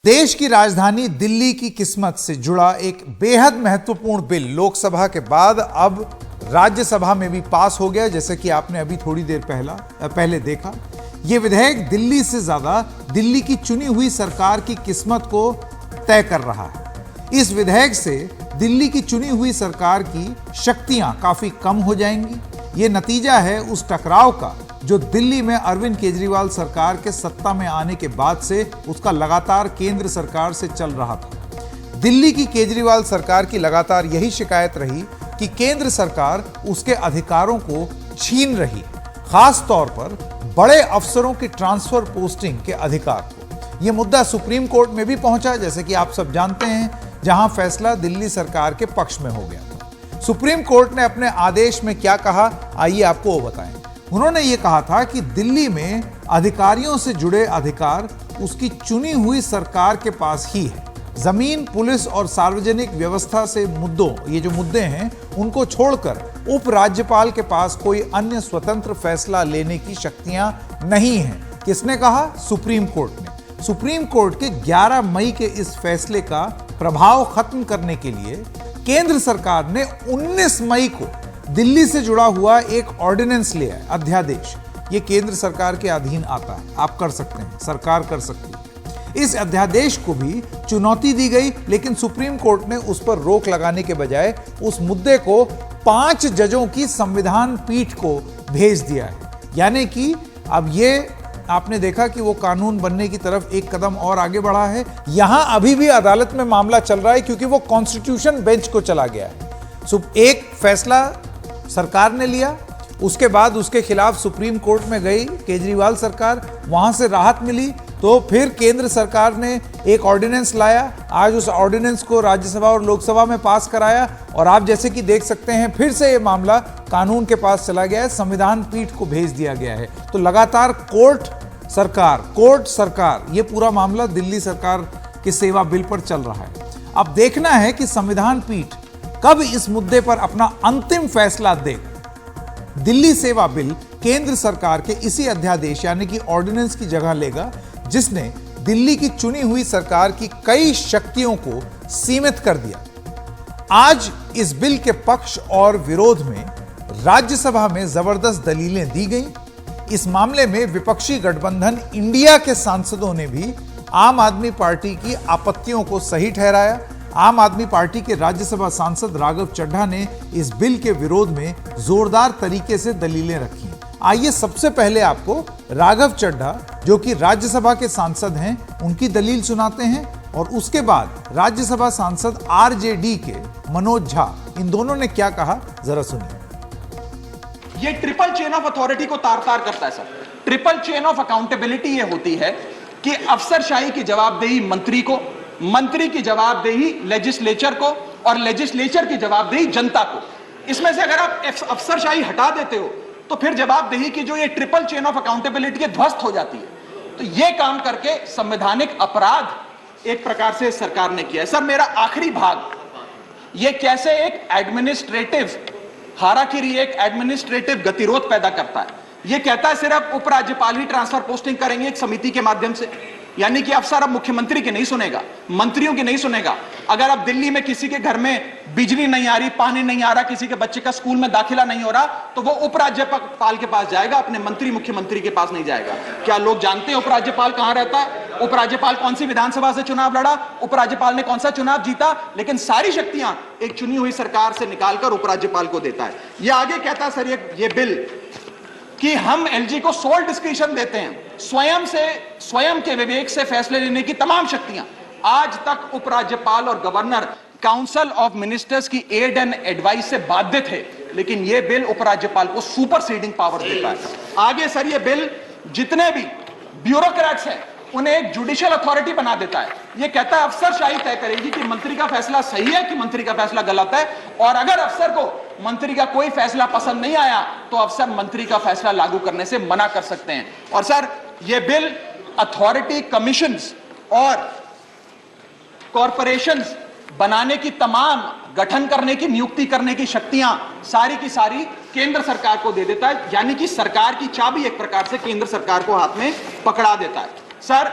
देश की राजधानी दिल्ली की किस्मत से जुड़ा एक बेहद महत्वपूर्ण बिल लोकसभा के बाद अब राज्यसभा में भी पास हो गया, जैसे कि आपने अभी थोड़ी देर पहले देखा। यह विधेयक दिल्ली से ज्यादा दिल्ली की चुनी हुई सरकार की किस्मत को तय कर रहा है। इस विधेयक से दिल्ली की चुनी हुई सरकार की शक्तियां काफी कम हो जाएंगी। यह नतीजा है उस टकराव का जो दिल्ली में अरविंद केजरीवाल सरकार के सत्ता में आने के बाद से उसका लगातार केंद्र सरकार से चल रहा था। दिल्ली की केजरीवाल सरकार की लगातार यही शिकायत रही कि केंद्र सरकार उसके अधिकारों को छीन रही है, खास तौर पर बड़े अफसरों की ट्रांसफर पोस्टिंग के अधिकार को। यह मुद्दा सुप्रीम कोर्ट में भी पहुंचा, जैसे कि आप सब जानते हैं, जहां फैसला दिल्ली सरकार के पक्ष में हो गया था। सुप्रीम कोर्ट ने अपने आदेश में क्या कहा, आइए आपको वो बताएं। उन्होंने ये कहा था कि दिल्ली में अधिकारियों से जुड़े अधिकार उसकी चुनी हुई सरकार के पास ही है। जमीन, पुलिस और सार्वजनिक व्यवस्था से ये जो मुद्दे हैं, उनको छोड़कर उपराज्यपाल के पास कोई अन्य स्वतंत्र फैसला लेने की शक्तियां नहीं हैं। किसने कहा? सुप्रीम कोर्ट ने। सुप्रीम कोर्ट के 11 मई के इस फैसले का प्रभाव खत्म करने के लिए केंद्र सरकार ने 19 मई को दिल्ली से जुड़ा हुआ एक ऑर्डिनेंस लिया है, अध्यादेश। ये केंद्र सरकार के अधीन आता है, आप कर सकते हैं, सरकार कर सकती है। इस अध्यादेश को भी चुनौती दी गई, लेकिन सुप्रीम कोर्ट ने उस पर रोक लगाने के बजाय उस मुद्दे को 5 जजों की संविधान पीठ को भेज दिया है। यानी कि अब ये आपने देखा कि वो कानून बनने की तरफ एक कदम और आगे बढ़ा है। यहां अभी भी अदालत में मामला चल रहा है क्योंकि वो कॉन्स्टिट्यूशन बेंच को चला गया है। एक फैसला सरकार ने लिया, उसके बाद उसके खिलाफ सुप्रीम कोर्ट में गई केजरीवाल सरकार, वहां से राहत मिली, तो फिर केंद्र सरकार ने एक ऑर्डिनेंस लाया। आज उस ऑर्डिनेंस को राज्यसभा और लोकसभा में पास कराया और आप जैसे कि देख सकते हैं फिर से ये मामला कानून के पास चला गया है, संविधान पीठ को भेज दिया गया है। तो लगातार कोर्ट सरकार ये पूरा मामला दिल्ली सरकार के सेवा बिल पर चल रहा है। अब देखना है कि संविधान पीठ कब इस मुद्दे पर अपना अंतिम फैसला दे। दिल्ली सेवा बिल केंद्र सरकार के इसी अध्यादेश यानी कि ऑर्डिनेंस की जगह लेगा, जिसने दिल्ली की चुनी हुई सरकार की कई शक्तियों को सीमित कर दिया। आज इस बिल के पक्ष और विरोध में राज्यसभा में जबरदस्त दलीलें दी गई। इस मामले में विपक्षी गठबंधन इंडिया के सांसदों ने भी आम आदमी पार्टी की आपत्तियों को सही ठहराया। आम आदमी पार्टी के राज्यसभा सांसद राघव चड्ढा ने इस बिल के विरोध में जोरदार तरीके से दलीलें रखी। आइए सबसे पहले आपको राघव चड्ढा, जो कि राज्यसभा के सांसद हैं, उनकी दलील सुनाते हैं और उसके बाद राज्यसभा सांसद आरजेडी के मनोज झा, इन दोनों ने क्या कहा, जरा सुनिए। ये ट्रिपल चेन ऑफ अथॉरिटी को तार-तार करता है sir. Triple chain of accountability ये होती है कि अफसरशाही की जवाबदेही मंत्री को, मंत्री की जवाबदेही लेजिस्लेचर को और लेजिस्लेचर की जवाबदेही जनता को। इसमें से अगर आप अफसरशाही हटा देते हो तो फिर जवाबदेही की जो ये ट्रिपल चेन ऑफ अकाउंटेबिलिटी है ध्वस्त हो जाती है। तो ये काम करके संवैधानिक अपराध एक प्रकार से सरकार ने किया है। सर मेरा आखिरी भाग, ये कैसे एक एडमिनिस्ट्रेटिव हाराकिरी, एक एडमिनिस्ट्रेटिव गतिरोध पैदा करता है। ये कहता है सिर्फ उपराज्यपाल ही ट्रांसफर पोस्टिंग करेंगे एक समिति के माध्यम से, यानी कि अफसर अब मुख्यमंत्री की नहीं सुनेगा, मंत्रियों की नहीं सुनेगा। अगर अब दिल्ली में किसी के घर में बिजली नहीं आ रही, पानी नहीं आ रहा, किसी के बच्चे का स्कूल में दाखिला नहीं हो रहा, तो वो उपराज्यपाल के पास जाएगा, अपने मंत्री मुख्यमंत्री के पास नहीं जाएगा। क्या लोग जानते हैं उपराज्यपाल कहां रहता है? उपराज्यपाल कौन सी विधानसभा से चुनाव लड़ा, उपराज्यपाल ने कौन सा चुनाव जीता? लेकिन सारी शक्तियां एक चुनी हुई सरकार से निकालकर उपराज्यपाल को देता है। ये आगे कहता है सर ये बिल कि हम एलजी को सोल डिस्क्रिशन देते हैं, स्वयं के विवेक से फैसले लेने की तमाम शक्तियां। आज तक उपराज्यपाल और गवर्नर काउंसिल ऑफ मिनिस्टर्स की एड एंड एडवाइस से बाध्य थे, लेकिन यह बिल उपराज्यपाल को सुपरसीडिंग पावर देता है। आगे सर ये बिल जितने भी ब्यूरोक्रेट्स हैं उन्हें एक जुडिशियल अथॉरिटी बना देता है। यह कहता है अफसरशाही तय करेगी कि मंत्री का फैसला सही है कि मंत्री का फैसला गलत है, और अगर अफसर को मंत्री का कोई फैसला पसंद नहीं आया तो अफसर मंत्री का फैसला लागू करने से मना कर सकते हैं। और सर यह बिल अथॉरिटी, कमीशंस और कॉरपोरेशंस बनाने की, तमाम गठन करने की, नियुक्ति करने की शक्तियां सारी की सारी केंद्र सरकार को दे देता है। यानी कि सरकार की चाबी एक प्रकार से केंद्र सरकार को हाथ में पकड़ा देता है। सर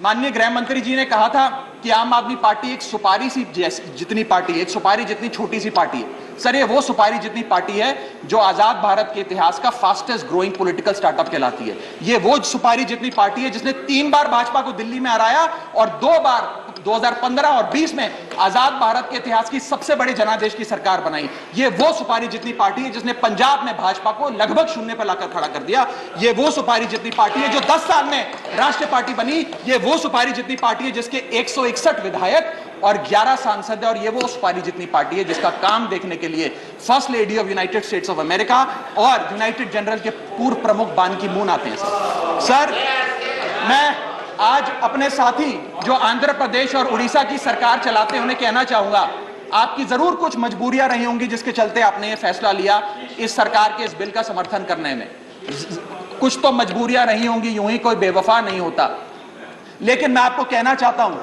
माननीय गृह मंत्री जी ने कहा था कि आम आदमी पार्टी एक सुपारी सी जितनी पार्टी है, एक सुपारी जितनी छोटी सी पार्टी है। सर, ये वो सुपारी जितनी पार्टी है जो आजाद भारत के इतिहास का फास्टेस्ट ग्रोइंग पॉलिटिकल स्टार्टअप कहलाती है। ये वो सुपारी जितनी पार्टी है जिसने 3 बार भाजपा को दिल्ली में हराया और 2 बार 2015 और 20 में आजाद भारत के इतिहास की सबसे बड़ी जनादेश की सरकार बनाई। ये वो सुपारी जितनी पार्टी है जिसने पंजाब में भाजपा को लगभग शून्य पर लाकर खड़ा कर दिया। ये वो सुपारी जितनी पार्टी है जो 10 साल में राष्ट्रीय पार्टी बनी। ये वो सुपारी जितनी पार्टी है जिसके 161 विधायक और 11 सांसद है। और ये वो सुपारी जितनी पार्टी है जिसका काम देखने के लिए first lady of United states of America और यूनाइटेड जनरल के पूर्व प्रमुख बान की मून आते हैं। सर, मैं आज अपने साथी जो आंध्र प्रदेश और उड़ीसा की सरकार चलाते हैं उन्हें कहना चाहूंगा, आपकी जरूर कुछ मजबूरियां रही होंगी जिसके चलते आपने ये फैसला लिया इस सरकार के इस बिल का समर्थन करने में। कुछ तो मजबूरियां रही होंगी, यूं ही कोई बेवफा नहीं होता। लेकिन मैं आपको कहना चाहता हूं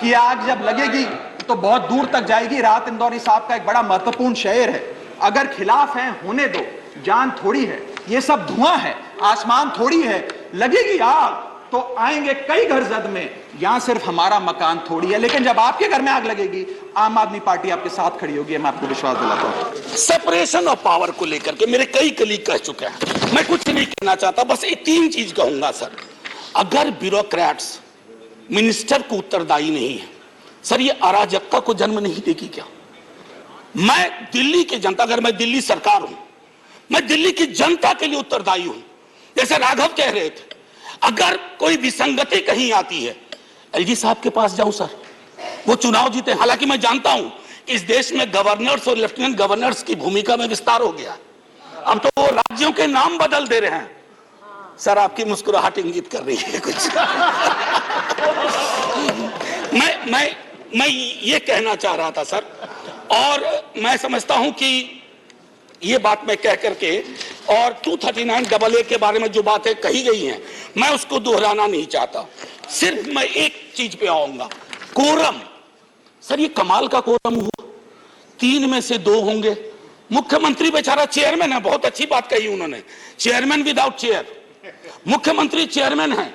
कि आग जब लगेगी तो बहुत दूर तक जाएगी। राहत इंदौरी साहब का एक बड़ा महत्वपूर्ण शेर है, अगर खिलाफ है होने दो, जान थोड़ी है, ये सब धुआं है, आसमान थोड़ी है, लगेगी आग तो आएंगे कई घर जद में, यहां सिर्फ हमारा मकान थोड़ी है। लेकिन जब आपके घर में आग लगेगी, आम आदमी पार्टी आपके साथ खड़ी होगी, मैं आपको विश्वास दिलाता हूं। सेपरेशन ऑफ पावर को लेकर के मेरे कई कलीग कह चुके हैं, मैं कुछ नहीं कहना चाहता, बस ये 3 चीज कहूंगा सर। अगर ब्यूरोक्रेट्स मिनिस्टर को उत्तरदायी नहीं है सर, ये अराजकता को जन्म नहीं देगी क्या? मैं दिल्ली की जनता, अगर मैं दिल्ली सरकार हूं, मैं दिल्ली की जनता के लिए उत्तरदायी हूं। जैसे राघव कह रहे थे, अगर कोई विसंगति कहीं आती है, एलजी साहब के पास जाऊं सर, वो चुनाव जीते। हालांकि मैं जानता हूं इस देश में गवर्नर्स और लेफ्टिनेंट गवर्नर्स की भूमिका में विस्तार हो गया, अब तो वो राज्यों के नाम बदल दे रहे हैं। सर, आपकी मुस्कुराहट इंगित कर रही है कुछ। मैं ये कहना चाह रहा था सर, और मैं समझता हूं कि ये बात मैं कह करके, और 239AA के बारे में जो बातें कही गई हैं मैं उसको दोहराना नहीं चाहता। सिर्फ मैं एक चीज पे आऊंगा, कोरम। सर, ये कमाल का कोरम हुआ, 3 में से 2 होंगे। मुख्यमंत्री बेचारा चेयरमैन है, बहुत अच्छी बात कही उन्होंने, चेयरमैन विदाउट चेयर। मुख्यमंत्री चेयरमैन है,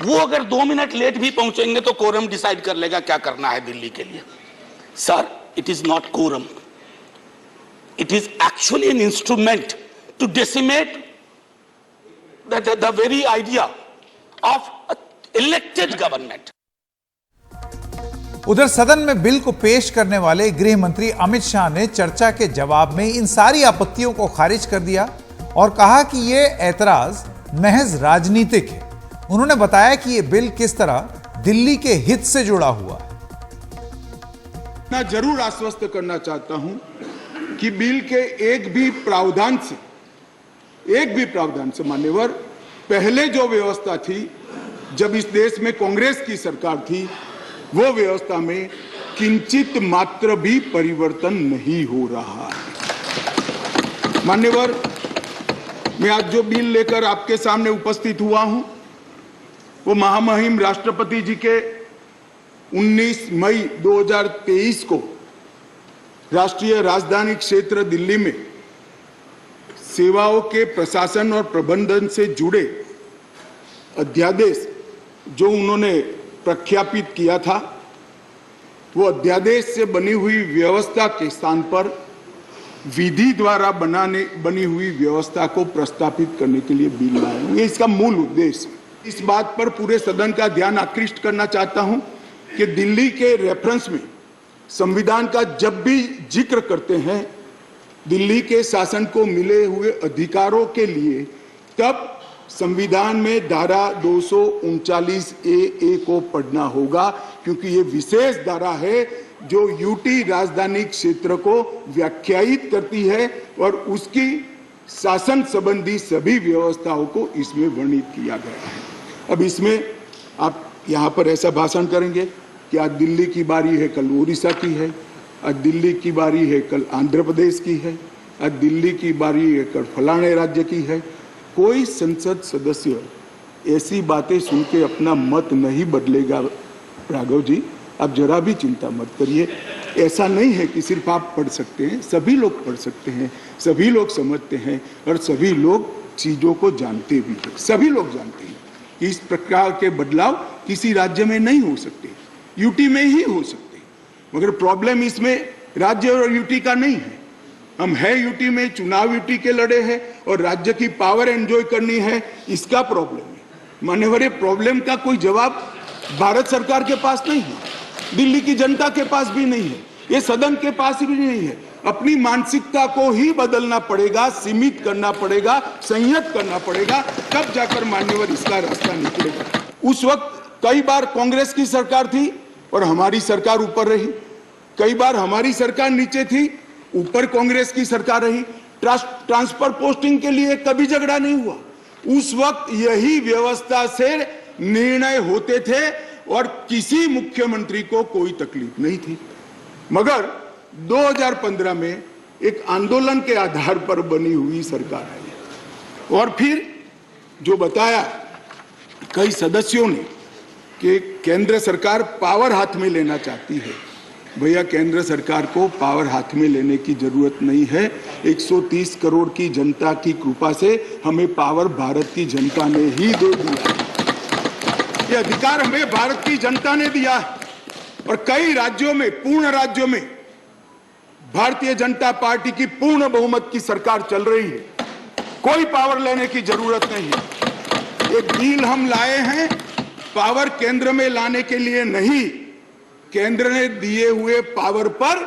वो अगर 2 मिनट लेट भी पहुंचेंगे तो कोरम डिसाइड कर लेगा क्या करना है दिल्ली के लिए। Sir, it is not quorum, it is actually an instrument to decimate the very idea of elected government. उधर सदन में बिल को पेश करने वाले गृह मंत्री अमित शाह ने चर्चा के जवाब में इन सारी आपत्तियों को खारिज कर दिया और कहा कि ये ऐतराज महज राजनीतिक है। उन्होंने बताया कि ये बिल किस तरह दिल्ली के हित से जुड़ा हुआ है। मैं जरूर आश्वस्त करना चाहता हूं कि बिल के एक भी प्रावधान से मान्यवर, पहले जो व्यवस्था थी जब इस देश में कांग्रेस की सरकार थी, वो व्यवस्था में किंचित मात्र भी परिवर्तन नहीं हो रहा है। मान्यवर, मैं आज जो बिल लेकर आपके सामने उपस्थित हुआ हूं, वो महामहिम राष्ट्रपति जी के 19 मई 2023 को राष्ट्रीय राजधानी क्षेत्र दिल्ली में सेवाओं के प्रशासन और प्रबंधन से जुड़े अध्यादेश जो उन्होंने प्रख्यापित किया था, वो अध्यादेश से बनी हुई व्यवस्था के स्थान पर विधि द्वारा बनी हुई व्यवस्था को प्रस्तावित करने के लिए बिल लाया हूं। ये इसका मूल उद्देश्य। इस बात पर पूरे सदन का ध्यान आकृष्ट करना चाहता हूं कि दिल्ली के रेफरेंस में संविधान का जब भी जिक्र करते हैं दिल्ली के शासन को मिले हुए अधिकारों के लिए, तब संविधान में धारा 239A को पढ़ना होगा, क्योंकि ये विशेष धारा है जो यूटी राजधानी क्षेत्र को व्याख्यायित करती है और उसकी शासन संबंधी सभी व्यवस्थाओं को इसमें वर्णित किया गया है। अब इसमें आप यहाँ पर ऐसा भाषण करेंगे कि आज दिल्ली की बारी है, कल उड़ीसा की है, आज दिल्ली की बारी है, कल आंध्र प्रदेश की है, आज दिल्ली की बारी है, कल फलाने राज्य की है। कोई संसद सदस्य ऐसी बातें सुन के अपना मत नहीं बदलेगा। राघव जी, आप जरा भी चिंता मत करिए। ऐसा नहीं है कि सिर्फ आप पढ़ सकते हैं, सभी लोग पढ़ सकते हैं, सभी लोग समझते हैं और सभी लोग चीज़ों को जानते भी हैं, सभी लोग जानते हैं। कि इस प्रकार के बदलाव किसी राज्य में नहीं हो सकते, यूटी में ही हो सकते। मगर प्रॉब्लम इसमें राज्य और यूटी का नहीं है। हम है यूटी में, चुनाव यूटी के लड़े हैं और राज्य की पावर एंजॉय करनी है, इसका प्रॉब्लम है। मान्यवर, प्रॉब्लम का कोई जवाब भारत सरकार के पास नहीं है, दिल्ली की जनता के पास भी नहीं है, ये सदन के पास भी नहीं है। अपनी मानसिकता को ही बदलना पड़ेगा, सीमित करना पड़ेगा, संयत करना पड़ेगा, तब जाकर मान्यवर इसका रास्ता निकलेगा। उस वक्त कई बार कांग्रेस की सरकार थी और हमारी सरकार ऊपर रही, कई बार हमारी सरकार नीचे थी, ऊपर कांग्रेस की सरकार रही। ट्रांसफर पोस्टिंग के लिए कभी झगड़ा नहीं हुआ। उस वक्त यही व्यवस्था से निर्णय होते थे और किसी मुख्यमंत्री को कोई तकलीफ नहीं थी। मगर 2015 में एक आंदोलन के आधार पर बनी हुई सरकार आई और फिर जो बताया कई सदस्यों ने कि केंद्र सरकार पावर हाथ में लेना चाहती है, भैया केंद्र सरकार को पावर हाथ में लेने की जरूरत नहीं है। 130 करोड़ की जनता की कृपा से हमें पावर भारत की जनता ने ही दे दिया। ये अधिकार हमें भारत की जनता ने दिया और कई राज्यों में, पूर्ण राज्यों में भारतीय जनता पार्टी की पूर्ण बहुमत की सरकार चल रही है। कोई पावर लेने की जरूरत नहीं है। एक बिल हम लाए हैं पावर केंद्र में लाने के लिए नहीं, केंद्र ने दिए हुए पावर पर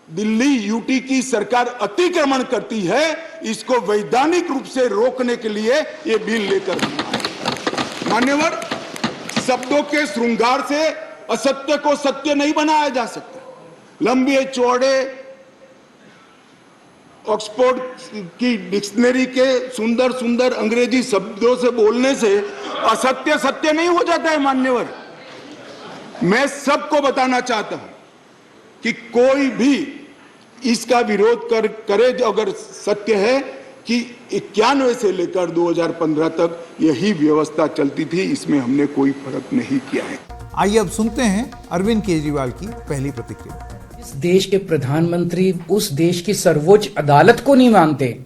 दिल्ली यूटी की सरकार अतिक्रमण करती है, इसको वैधानिक रूप से रोकने के लिए ये बिल लेकर आए। मान्यवर, शब्दों के श्रृंगार से असत्य को सत्य नहीं बनाया जा सकता। लंबे चौड़े ऑक्सफोर्ड की डिक्शनरी के सुंदर सुंदर अंग्रेजी शब्दों से बोलने से असत्य सत्य नहीं हो जाता है। मान्यवर, मैं सबको बताना चाहता हूं कि कोई भी इसका विरोध करे अगर सत्य है कि 91 से लेकर 2015 तक यही व्यवस्था चलती थी, इसमें हमने कोई फर्क नहीं किया है। आइए अब सुनते हैं अरविंद केजरीवाल की पहली प्रतिक्रिया। इस देश के प्रधानमंत्री उस देश की सर्वोच्च अदालत को नहीं मानते,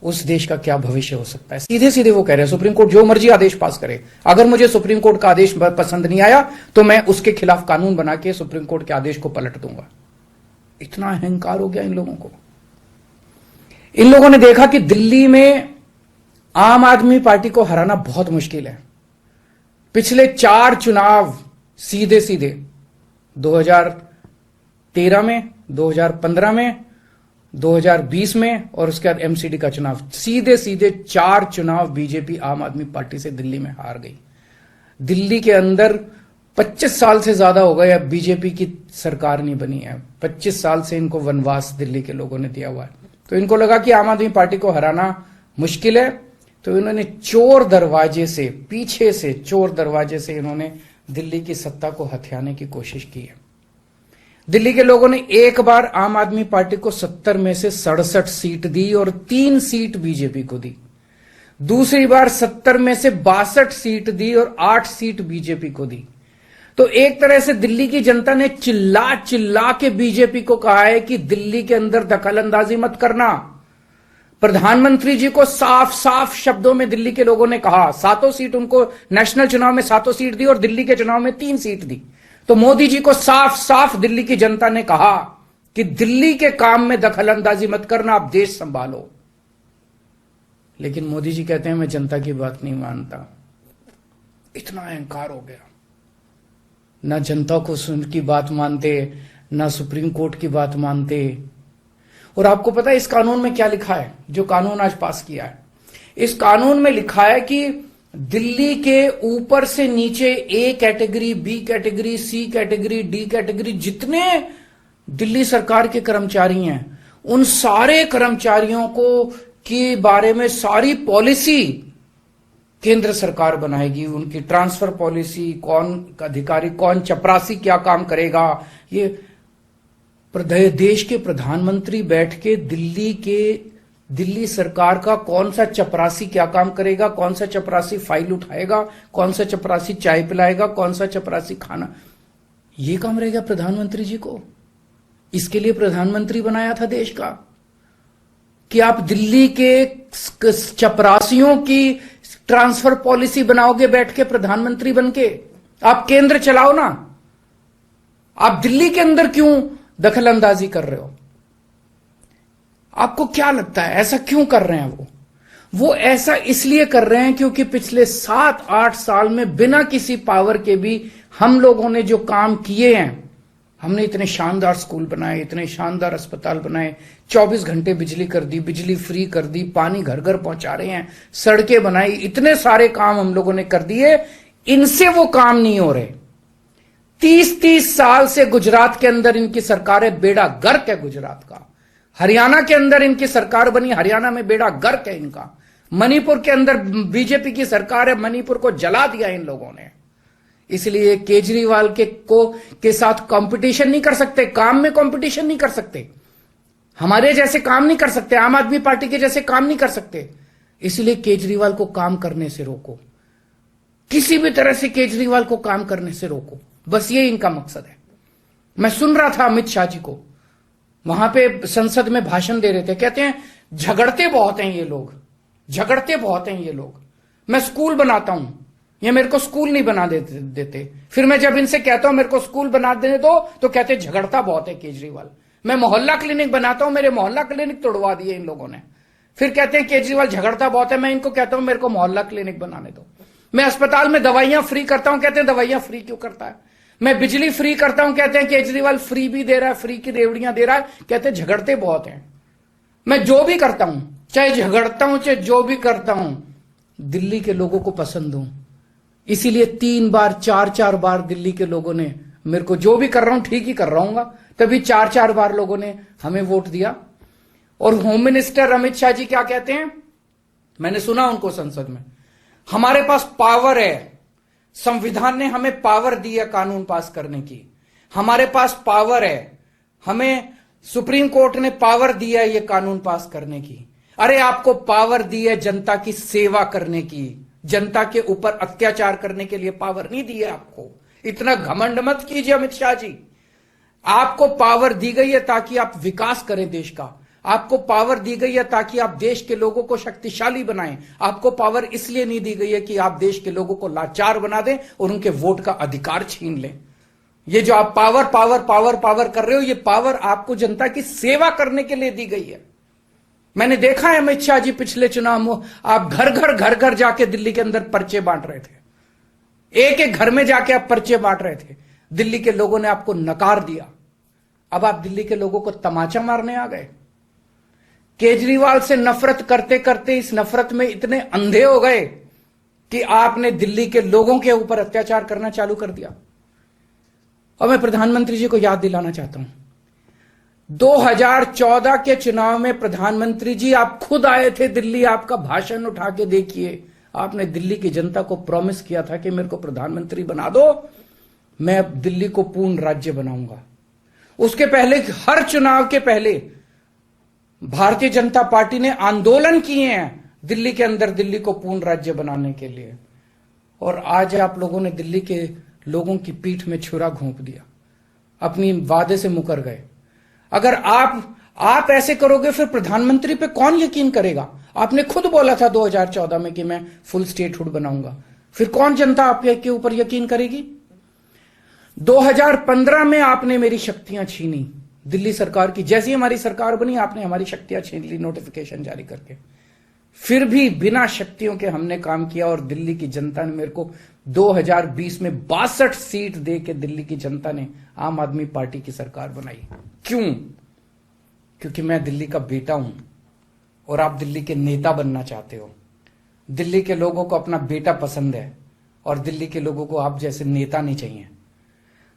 उस देश का क्या भविष्य हो सकता है? सीधे सीधे वो कह रहे हैं सुप्रीम कोर्ट जो मर्जी आदेश पास करे, अगर मुझे सुप्रीम कोर्ट का आदेश पसंद नहीं आया तो मैं उसके खिलाफ कानून बना के सुप्रीम कोर्ट के आदेश को पलट दूंगा। इतना अहंकार हो गया इन लोगों को। इन लोगों ने देखा कि दिल्ली में आम आदमी पार्टी को हराना बहुत मुश्किल है। पिछले 4 चुनाव सीधे सीधे 2013 में, 2015 में, 2020 में और उसके बाद एमसीडी का चुनाव, सीधे सीधे 4 चुनाव बीजेपी आम आदमी पार्टी से दिल्ली में हार गई। दिल्ली के अंदर 25 साल से ज्यादा हो गए अब बीजेपी की सरकार नहीं बनी है। 25 साल से इनको वनवास दिल्ली के लोगों ने दिया हुआ है। तो इनको लगा कि आम आदमी पार्टी को हराना मुश्किल है, तो इन्होंने चोर दरवाजे से, पीछे से चोर दरवाजे से इन्होंने दिल्ली की सत्ता को हथियाने की कोशिश की है। दिल्ली के लोगों ने एक बार आम आदमी पार्टी को 70 में से 67 सीट दी और 3 सीट बीजेपी को दी। दूसरी बार 70 में से 62 सीट दी और 8 सीट बीजेपी को दी। तो एक तरह से दिल्ली की जनता ने चिल्ला चिल्ला के बीजेपी को कहा है कि दिल्ली के अंदर दखलंदाजी मत करना। प्रधानमंत्री जी को साफ साफ शब्दों में दिल्ली के लोगों ने कहा, 7 सीट उनको नेशनल चुनाव में 7 सीट दी और दिल्ली के चुनाव में 3 सीट दी। तो मोदी जी को साफ साफ दिल्ली की जनता ने कहा कि दिल्ली के काम में दखलंदाजी मत करना, आप देश संभालो। लेकिन मोदी जी कहते हैं मैं जनता की बात नहीं मानता। इतना अहंकार हो गया, ना जनता को की बात मानते, ना सुप्रीम कोर्ट की बात मानते। और आपको पता है इस कानून में क्या लिखा है, जो कानून आज पास किया है? इस कानून में लिखा है कि दिल्ली के ऊपर से नीचे A category, B category, C category, D category, जितने दिल्ली सरकार के कर्मचारी हैं, उन सारे कर्मचारियों को के बारे में सारी पॉलिसी केंद्र सरकार बनाएगी। उनकी ट्रांसफर पॉलिसी, कौन अधिकारी, कौन चपरासी क्या काम करेगा, ये देश के प्रधानमंत्री बैठ के दिल्ली सरकार का कौन सा चपरासी क्या काम करेगा, कौन सा चपरासी फाइल उठाएगा, कौन सा चपरासी चाय पिलाएगा, कौन सा चपरासी खाना, ये काम रहेगा प्रधानमंत्री जी को। इसके लिए प्रधानमंत्री बनाया था देश का कि आप दिल्ली के चपरासियों की ट्रांसफर पॉलिसी बनाओगे बैठ के प्रधानमंत्री बनके? आप केंद्र चलाओ ना, आप दिल्ली के अंदर क्यों दखल अंदाजी कर रहे हो? आपको क्या लगता है ऐसा क्यों कर रहे हैं? वो ऐसा इसलिए कर रहे हैं क्योंकि पिछले 7-8 साल में बिना किसी पावर के भी हम लोगों ने जो काम किए हैं, हमने इतने शानदार स्कूल बनाए, इतने शानदार अस्पताल बनाए, 24 घंटे बिजली कर दी, बिजली फ्री कर दी, पानी घर घर पहुंचा रहे हैं, सड़कें बनाई, इतने सारे काम हम लोगों ने कर दिए। इनसे वो काम नहीं हो रहे। 30-30 साल से गुजरात के अंदर इनकी सरकार है, बेड़ा गर्क है गुजरात का। हरियाणा के अंदर इनकी सरकार बनी, हरियाणा में बेड़ा गर्क है इनका। मणिपुर के अंदर बीजेपी की सरकार है, मणिपुर को जला दिया इन लोगों ने। इसलिए केजरीवाल के साथ कंपटीशन नहीं कर सकते, काम में कंपटीशन नहीं कर सकते, हमारे जैसे काम नहीं कर सकते, आम आदमी पार्टी के जैसे काम नहीं कर सकते। इसलिए केजरीवाल को काम करने से रोको, किसी भी तरह से केजरीवाल को काम करने से रोको, बस ये इनका मकसद है। मैं सुन रहा था अमित शाह जी को, वहां पे संसद में भाषण दे रहे थे, कहते हैं झगड़ते बहुत हैं ये लोग, झगड़ते बहुत हैं ये लोग। मैं स्कूल बनाता हूं, ये मेरे को स्कूल नहीं बना देते। फिर मैं जब इनसे कहता हूं मेरे को स्कूल बना देने दो, तो कहते झगड़ता बहुत है केजरीवाल। मैं मोहल्ला क्लिनिक बनाता हूं, मेरे मोहल्ला क्लिनिक तोड़वा दिए इन लोगों ने। फिर कहते हैं केजरीवाल झगड़ता बहुत है। मैं इनको कहता हूं मेरे को मोहल्ला क्लिनिक बनाने दो। मैं अस्पताल में दवाइयां फ्री करता हूं, कहते हैं दवाइयां फ्री क्यों करता है। मैं बिजली फ्री करता हूं, कहते हैं केजरीवाल फ्री भी दे रहा है, फ्री की रेवड़ियां दे रहा है, कहते हैं झगड़ते बहुत हैं। मैं जो भी करता हूं, चाहे झगड़ता हूं चाहे जो भी करता हूं, दिल्ली के लोगों को पसंद हूं। इसीलिए 3 बार 4-4 बार दिल्ली के लोगों ने मेरे को, जो भी कर रहा हूं ठीक ही कर रहा हूं, तभी 4-4 बार लोगों ने हमें वोट दिया। और होम मिनिस्टर अमित शाह जी क्या कहते हैं, मैंने सुना उनको संसद में, हमारे पास पावर है, संविधान ने हमें पावर दी है कानून पास करने की, हमारे पास पावर है, हमें सुप्रीम कोर्ट ने पावर दी है ये कानून पास करने की। अरे आपको पावर दी है जनता की सेवा करने की, जनता के ऊपर अत्याचार करने के लिए पावर नहीं दी है आपको। इतना घमंड मत कीजिए अमित शाह जी। आपको पावर दी गई है ताकि आप विकास करें देश का, आपको पावर दी गई है ताकि आप देश के लोगों को शक्तिशाली बनाएं। आपको पावर इसलिए नहीं दी गई है कि आप देश के लोगों को लाचार बना दें और उनके वोट का अधिकार छीन लें। ये जो आप पावर पावर पावर पावर कर रहे हो, ये पावर आपको जनता की सेवा करने के लिए दी गई है। मैंने देखा है अमित शाह जी पिछले चुनाव में आप घर घर जाके दिल्ली के अंदर पर्चे बांट रहे थे, एक एक घर में जाके आप पर्चे बांट रहे थे। दिल्ली के लोगों ने आपको नकार दिया। अब आप दिल्ली के लोगों को तमाचा मारने आ गए। केजरीवाल से नफरत करते करते इस नफरत में इतने अंधे हो गए कि आपने दिल्ली के लोगों के ऊपर अत्याचार करना चालू कर दिया। और मैं प्रधानमंत्री जी को याद दिलाना चाहता हूं, 2014 के चुनाव में प्रधानमंत्री जी आप खुद आए थे दिल्ली, आपका भाषण उठा के देखिए। आपने दिल्ली की जनता को प्रॉमिस किया था कि मेरे को प्रधानमंत्री बना दो, मैं दिल्ली को पूर्ण राज्य बनाऊंगा। उसके पहले, हर चुनाव के पहले भारतीय जनता पार्टी ने आंदोलन किए हैं दिल्ली के अंदर दिल्ली को पूर्ण राज्य बनाने के लिए। और आज आप लोगों ने दिल्ली के लोगों की पीठ में छुरा घोंप दिया, अपनी वादे से मुकर गए। अगर आप ऐसे करोगे फिर प्रधानमंत्री पे कौन यकीन करेगा? आपने खुद बोला था 2014 में कि मैं फुल स्टेटहुड बनाऊंगा, फिर कौन जनता आपके ऊपर यकीन करेगी? 2015 में आपने मेरी शक्तियां छीनी दिल्ली सरकार की, जैसी हमारी सरकार बनी आपने हमारी शक्तियां छीन ली नोटिफिकेशन जारी करके। फिर भी बिना शक्तियों के हमने काम किया और दिल्ली की जनता ने मेरे को 2020 में 62 सीट दे के दिल्ली की जनता ने आम आदमी पार्टी की सरकार बनाई। क्यों? क्योंकि मैं दिल्ली का बेटा हूं और आप दिल्ली के नेता बनना चाहते हो। दिल्ली के लोगों को अपना बेटा पसंद है और दिल्ली के लोगों को आप जैसे नेता नहीं चाहिए।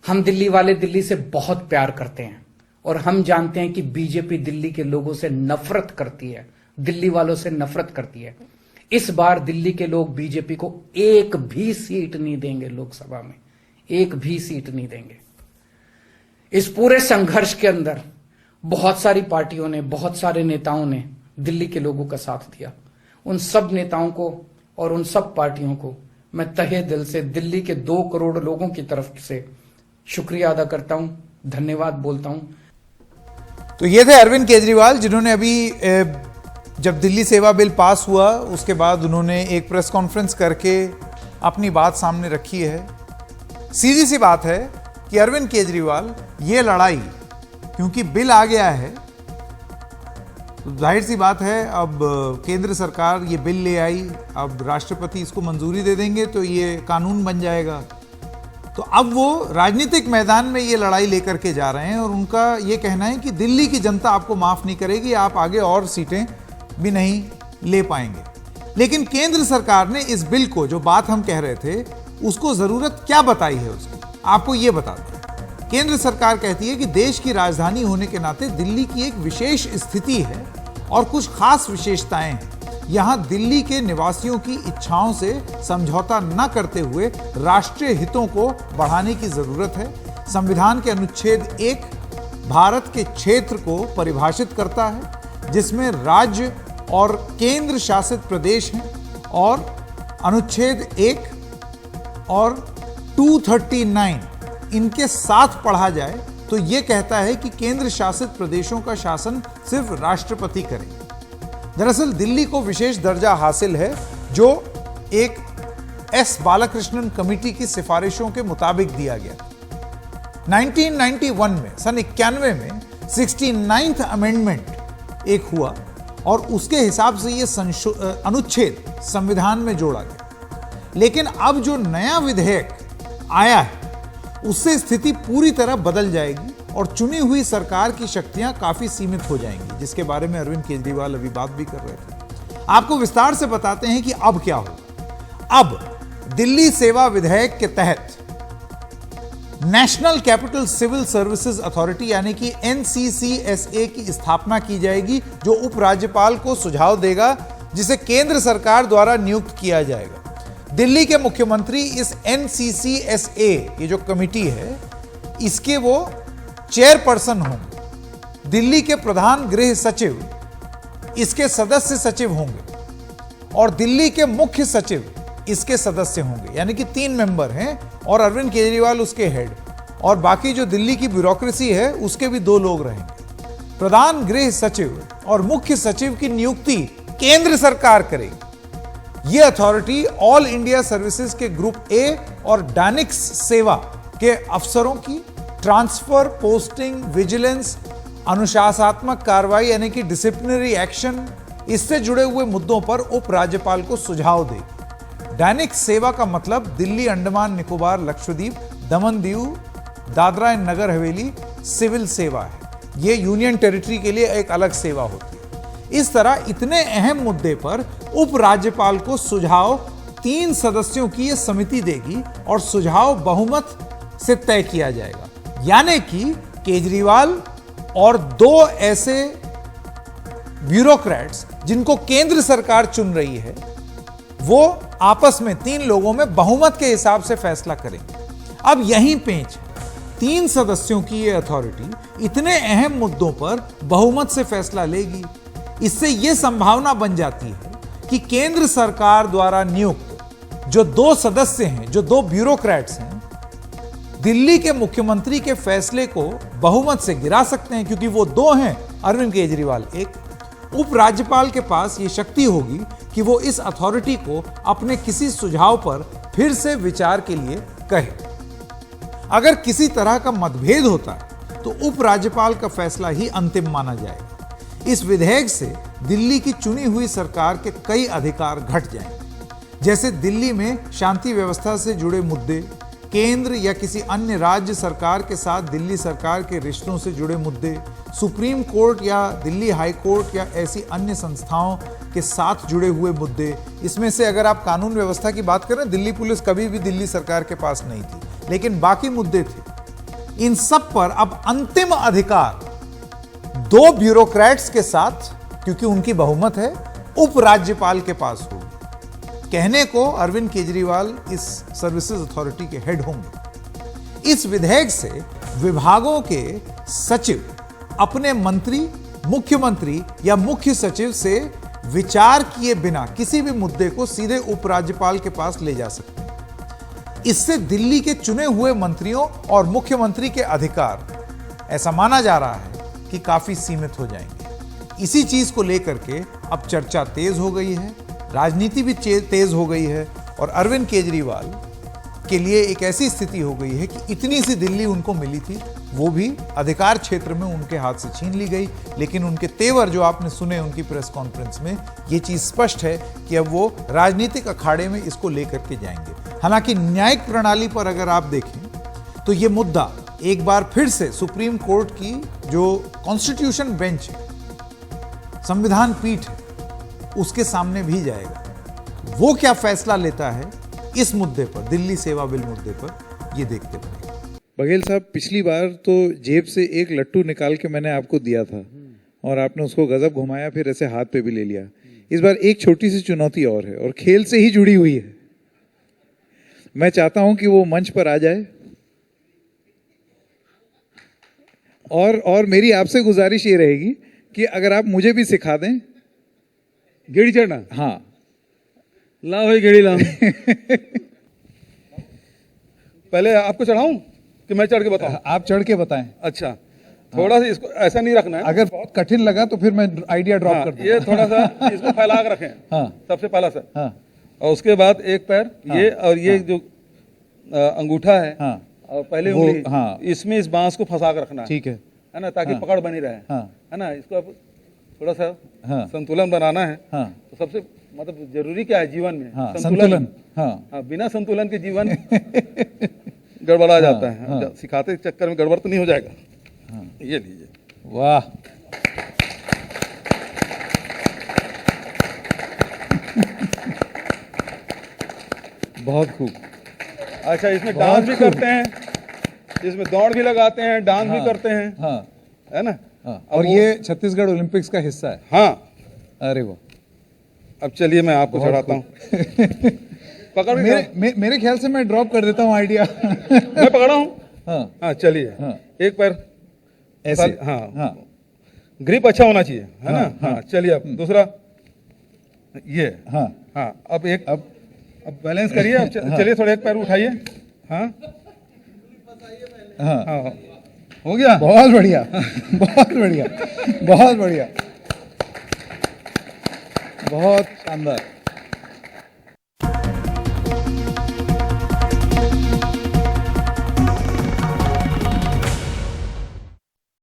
हम दिल्ली वाले दिल्ली से बहुत प्यार करते हैं और हम जानते हैं कि बीजेपी दिल्ली के लोगों से नफरत करती है, दिल्ली वालों से नफरत करती है। इस बार दिल्ली के लोग बीजेपी को एक भी सीट नहीं देंगे, लोकसभा में एक भी सीट नहीं देंगे। इस पूरे संघर्ष के अंदर बहुत सारी पार्टियों ने, बहुत सारे नेताओं ने दिल्ली के लोगों का साथ दिया। उन सब नेताओं को और उन सब पार्टियों को मैं तहे दिल से दिल्ली के 2 करोड़ लोगों की तरफ से शुक्रिया अदा करता हूं, धन्यवाद बोलता हूं। तो ये थे अरविंद केजरीवाल, जिन्होंने अभी जब दिल्ली सेवा बिल पास हुआ उसके बाद उन्होंने एक प्रेस कॉन्फ्रेंस करके अपनी बात सामने रखी है। सीधी सी बात है कि अरविंद केजरीवाल ये लड़ाई, क्योंकि बिल आ गया है तो जाहिर सी बात है अब केंद्र सरकार ये बिल ले आई, अब राष्ट्रपति इसको मंजूरी दे देंगे तो ये कानून बन जाएगा। तो अब वो राजनीतिक मैदान में ये लड़ाई लेकर के जा रहे हैं और उनका ये कहना है कि दिल्ली की जनता आपको माफ नहीं करेगी, आप आगे और सीटें भी नहीं ले पाएंगे। लेकिन केंद्र सरकार ने इस बिल को, जो बात हम कह रहे थे, उसको जरूरत क्या बताई है उसकी, आपको ये बता दें। केंद्र सरकार कहती है कि देश की राजधानी होने के नाते दिल्ली की एक विशेष स्थिति है और कुछ खास विशेषताएं हैं। यहां दिल्ली के निवासियों की इच्छाओं से समझौता न करते हुए राष्ट्रीय हितों को बढ़ाने की जरूरत है। संविधान के अनुच्छेद 1 भारत के क्षेत्र को परिभाषित करता है जिसमें राज्य और केंद्र शासित प्रदेश हैं, और अनुच्छेद 1 और 239 इनके साथ पढ़ा जाए तो यह कहता है कि केंद्र शासित प्रदेशों का शासन सिर्फ राष्ट्रपति करे। दरअसल दिल्ली को विशेष दर्जा हासिल है जो एक एस बालाकृष्णन कमेटी की सिफारिशों के मुताबिक दिया गया। 1991 में, सन 91 में 69th अमेंडमेंट एक हुआ और उसके हिसाब से यह अनुच्छेद संविधान में जोड़ा गया। लेकिन अब जो नया विधेयक आया है उससे स्थिति पूरी तरह बदल जाएगी और चुनी हुई सरकार की शक्तियां काफी सीमित हो जाएंगी, जिसके बारे में अरविंद केजरीवाल अभी बात भी कर रहे थे। आपको विस्तार से बताते हैं कि अब क्या होगा। अब दिल्ली सेवा विधेयक के तहत national capital civil services authority यानी कि NCCSA की स्थापना की जाएगी, जो उपराज्यपाल को सुझाव देगा, जिसे केंद्र सरकार द्वारा नियुक्त किया जाएगा। दिल्ली के मुख्यमंत्री इस NCCSA, ये जो कमेटी है, इसके वो चेयरपर्सन होंगे। दिल्ली के प्रधान गृह सचिव इसके सदस्य सचिव होंगे और दिल्ली के मुख्य सचिव इसके सदस्य होंगे, यानी कि 3 मेंबर हैं और अरविंद केजरीवाल उसके हेड, और बाकी जो दिल्ली की ब्यूरोक्रेसी है उसके भी 2 लोग रहेंगे। प्रधान गृह सचिव और मुख्य सचिव की नियुक्ति केंद्र सरकार करेगी। यह अथॉरिटी ऑल इंडिया सर्विसेज के ग्रुप ए और डानिक्स सेवा के अफसरों की ट्रांसफर, पोस्टिंग, विजिलेंस, अनुशासनात्मक कार्रवाई यानी कि डिसिप्लिनरी एक्शन, इससे जुड़े हुए मुद्दों पर उपराज्यपाल को सुझाव देगी। डानिक्स सेवा का मतलब दिल्ली, अंडमान निकोबार, लक्षद्वीप, दमन दीव, दादरा एंड नगर हवेली सिविल सेवा है। यह यूनियन टेरिटरी के लिए एक अलग सेवा होती है। इस तरह इतने अहम मुद्दे पर उपराज्यपाल को सुझाव 3 सदस्यों की यह समिति देगी और सुझाव बहुमत से तय किया जाएगा, यानी कि केजरीवाल और 2 ऐसे ब्यूरोक्रेट्स जिनको केंद्र सरकार चुन रही है, वो आपस में 3 लोगों में बहुमत के हिसाब से फैसला करेंगे। अब यहीं पेंच है, 3 सदस्यों की यह अथॉरिटी इतने अहम मुद्दों पर बहुमत से फैसला लेगी। इससे यह संभावना बन जाती है कि केंद्र सरकार द्वारा नियुक्त जो 2 सदस्य हैं, जो 2 ब्यूरोक्रेट्स हैं, दिल्ली के मुख्यमंत्री के फैसले को बहुमत से गिरा सकते हैं, क्योंकि वो 2 हैं, अरविंद केजरीवाल एक। उपराज्यपाल के पास ये शक्ति होगी कि वो इस अथॉरिटी को अपने किसी सुझाव पर फिर से विचार के लिए कहे। अगर किसी तरह का मतभेद होता है तो उपराज्यपाल का फैसला ही अंतिम माना जाएगा। इस विधेयक से दिल्ली की चुनी हुई सरकार के कई अधिकार घट जाएंगे, जैसे दिल्ली में शांति व्यवस्था से जुड़े मुद्दे, केंद्र या किसी अन्य राज्य सरकार के साथ दिल्ली सरकार के रिश्तों से जुड़े मुद्दे, सुप्रीम कोर्ट या दिल्ली हाई कोर्ट या ऐसी अन्य संस्थाओं के साथ जुड़े हुए मुद्दे। इसमें से अगर आप कानून व्यवस्था की बात करें, दिल्ली पुलिस कभी भी दिल्ली सरकार के पास नहीं थी, लेकिन बाकी मुद्दे थे। इन सब पर अब अंतिम अधिकार 2 ब्यूरोक्रेट्स के साथ, क्योंकि उनकी बहुमत है, उपराज्यपाल के पास होगी। कहने को अरविंद केजरीवाल इस सर्विसेज अथॉरिटी के हेड होंगे। इस विधेयक से विभागों के सचिव अपने मंत्री, मुख्यमंत्री या मुख्य सचिव से विचार किए बिना किसी भी मुद्दे को सीधे उपराज्यपाल के पास ले जा सकते हैं। इससे दिल्ली के चुने हुए मंत्रियों और मुख्यमंत्री के अधिकार, ऐसा माना जा रहा है कि काफी सीमित हो जाएंगे। इसी चीज को लेकर के अब चर्चा तेज हो गई है, राजनीति भी तेज हो गई है और अरविंद केजरीवाल के लिए एक ऐसी स्थिति हो गई है कि इतनी सी दिल्ली उनको मिली थी, वो भी अधिकार क्षेत्र में उनके हाथ से छीन ली गई। लेकिन उनके तेवर जो आपने सुने उनकी प्रेस कॉन्फ्रेंस में, ये चीज स्पष्ट है कि अब वो राजनीतिक अखाड़े में इसको लेकर के जाएंगे। हालांकि न्यायिक प्रणाली पर अगर आप देखें तो ये मुद्दा एक बार फिर से सुप्रीम कोर्ट की जो कॉन्स्टिट्यूशन बेंच है, संविधान पीठ है, उसके सामने भी जाएगा। वो क्या फैसला लेता है इस मुद्दे पर, दिल्ली सेवा बिल मुद्दे पर, ये देखते रहेंगे। बघेल साहब, पिछली बार तो जेब से एक लट्टू निकाल के मैंने आपको दिया था और आपने उसको गजब घुमाया, फिर ऐसे हाथ पे भी ले लिया। इस बार एक छोटी सी चुनौती और है और खेल से ही जुड़ी हुई है। मैं चाहता हूं कि वो मंच पर आ जाए और मेरी आपसे गुजारिश ये रहेगी कि अगर आप मुझे भी सिखा दें गेड़ी चढ़ना। हाँ, ला भाई गेड़ी ला। पहले आपको चढ़ाऊं कि मैं चढ़ के बताऊं? आप चढ़ के बताएं। अच्छा, थोड़ा सा इसको ऐसा नहीं रखना है। अगर बहुत कठिन लगा तो फिर मैं आइडिया ड्रॉप कर दूंगा। ये थोड़ा सा इसको फैला के रखें। हाँ, सबसे पहला सर। हाँ, और उसके बाद एक पैर ये और ये जो अंगूठा है, हाँ, और पहले वो, उंगली, हाँ, इसमें इस बांस को फंसा के रखना है। ठीक है ना, ताकि हाँ, पकड़ बनी रहे। हाँ, है ना, इसको अब थोड़ा सा हाँ, संतुलन बनाना है। हाँ, तो सबसे मतलब जरूरी क्या है जीवन में? हाँ, संतुलन। हाँ, बिना संतुलन के जीवन गड़बड़ा जाता है। हाँ, सिखाते के चक्कर में गड़बड़ तो नहीं हो जाएगा। हाँ, ये लीजिए। वाह, बहुत खूब। अच्छा, इसमें डांस भी करते हैं, इसमें दौड़ भी लगाते हैं, डांस भी करते हैं। हाँ, है ना? हाँ, और ये छत्तीसगढ़ ओलंपिक्स का हिस्सा है। हाँ। अरे वाह, अब चलिए मैं आपको चढ़ाता हूँ। पकड़ के मेरे ख्याल से मैं ड्रॉप कर देता हूँ आइडिया। मैं पकड़ा हूँ। हाँ, हाँ, चलिए। हाँ, एक पैर ऐसे। हाँ, हाँ, ग्रिप अच्छा होना चाहिए, है ना? हाँ, हाँ, चलिए। अब दूसरा ये। हाँ, हाँ, अब बैलेंस करिए। अब चलिए, थोड़ा एक पैर उठाइए। हाँ, हाँ, हाँ, हो गया। बहुत बढ़िया, बहुत बढ़िया, बहुत बढ़िया, बहुत शानदार।